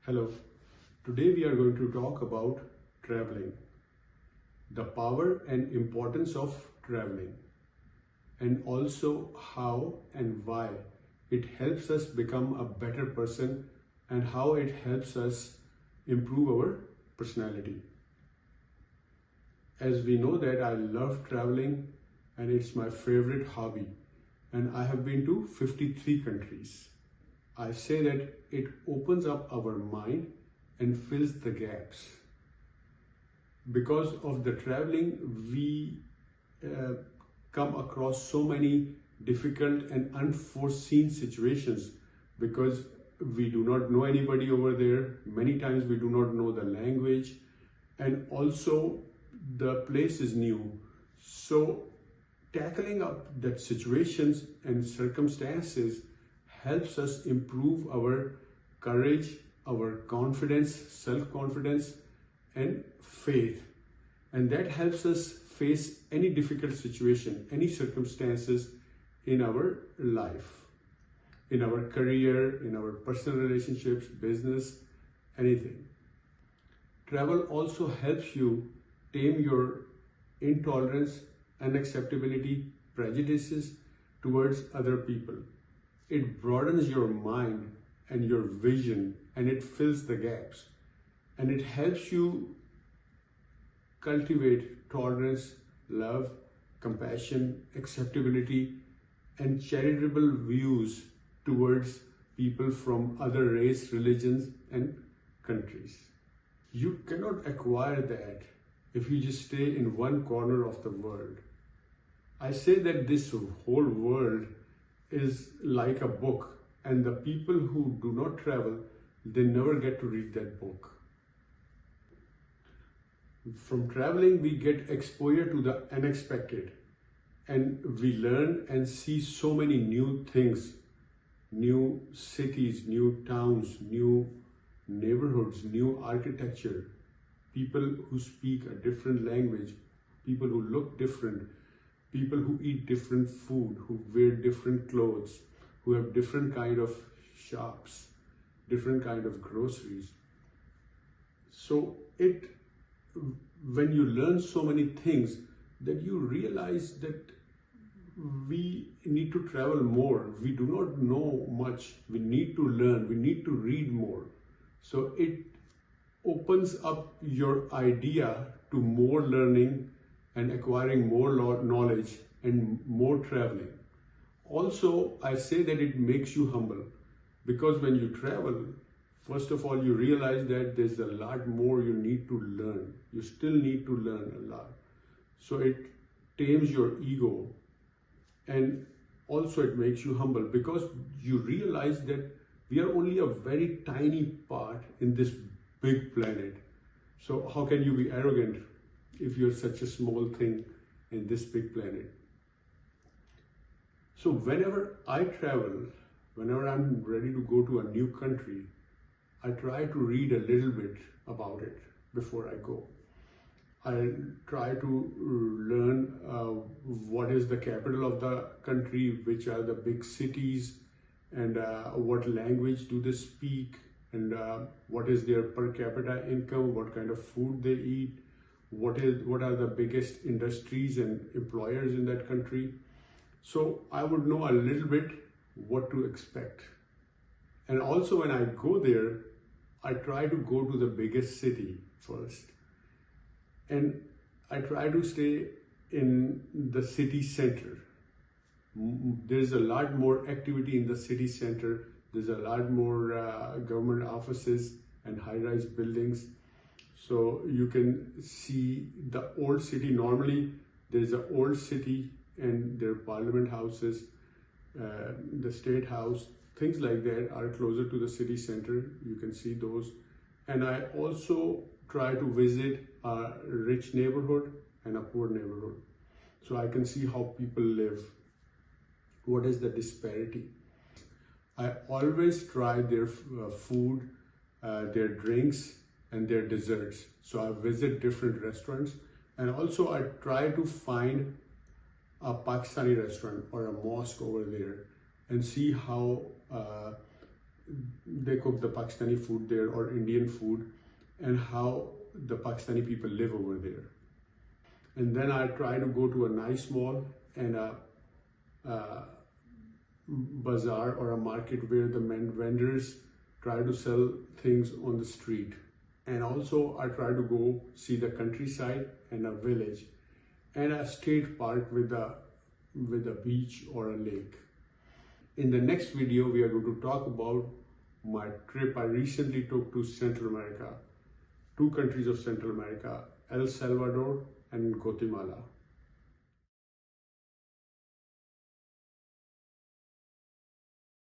Hello, today we are going to talk about traveling, the power and importance of traveling, and also how and why it helps us become a better person and how it helps us improve our personality. As we know that I love traveling and it's my favorite hobby, and I have been to 53 countries. I say that it opens up our mind and fills the gaps. Because of the traveling, we come across so many difficult and unforeseen situations because we do not know anybody over there. Many times we do not know the language, and also the place is new. So tackling up that situations and circumstances helps us improve our courage, our confidence, self-confidence, and faith. And that helps us face any difficult situation, any circumstances in our life, in our career, in our personal relationships, business, anything. Travel also helps you tame your intolerance, unacceptability, prejudices towards other people. It broadens your mind and your vision, and it fills the gaps, and it helps you cultivate tolerance, love, compassion, acceptability, and charitable views towards people from other race, religions, and countries. You cannot acquire that if you just stay in one corner of the world. I say that this whole world is like a book, and the people who do not travel, they never get to read that book. From traveling, we get exposure to the unexpected, and we learn and see so many new things, new cities, new towns, new neighborhoods, new architecture, people who speak a different language, people who look different, people who eat different food, who wear different clothes, who have different kind of shops, different kind of groceries. So when you learn so many things, that you realize that we need to travel more. We do not know much. We need to learn. We need to read more. So it opens up your idea to more learning and acquiring more knowledge and more traveling. Also, I say that it makes you humble, because when you travel, first of all, you realize that there's a lot more you need to learn. You still need to learn a lot. So it tames your ego, and also it makes you humble, because you realize that we are only a very tiny part in this big planet. So how can you be arrogant if you're such a small thing in this big planet? So whenever I travel, whenever I'm ready to go to a new country, I try to read a little bit about it before I go. I try to learn what is the capital of the country, which are the big cities, and what language do they speak, and what is their per capita income, what kind of food they eat, what are the biggest industries and employers in that country. So I would know a little bit what to expect. And also when I go there, I try to go to the biggest city first. And I try to stay in the city center. There's a lot more activity in the city center. There's a lot more government offices and high-rise buildings. So you can see the old city. Normally, there's an old city and there are parliament houses, the state house, things like that are closer to the city center. You can see those. And I also try to visit a rich neighborhood and a poor neighborhood, so I can see how people live. What is the disparity? I always try their food, their drinks, and their desserts. So I visit different restaurants, and also I try to find a Pakistani restaurant or a mosque over there and see how they cook the Pakistani food there or Indian food, and how the Pakistani people live over there. And then I try to go to a nice mall and a bazaar or a market where the vendors try to sell things on the street. And also I try to go see the countryside and a village and a state park with a beach or a lake. In the next video, we are going to talk about my trip I recently took to Central America, 2 countries of Central America, El Salvador and Guatemala.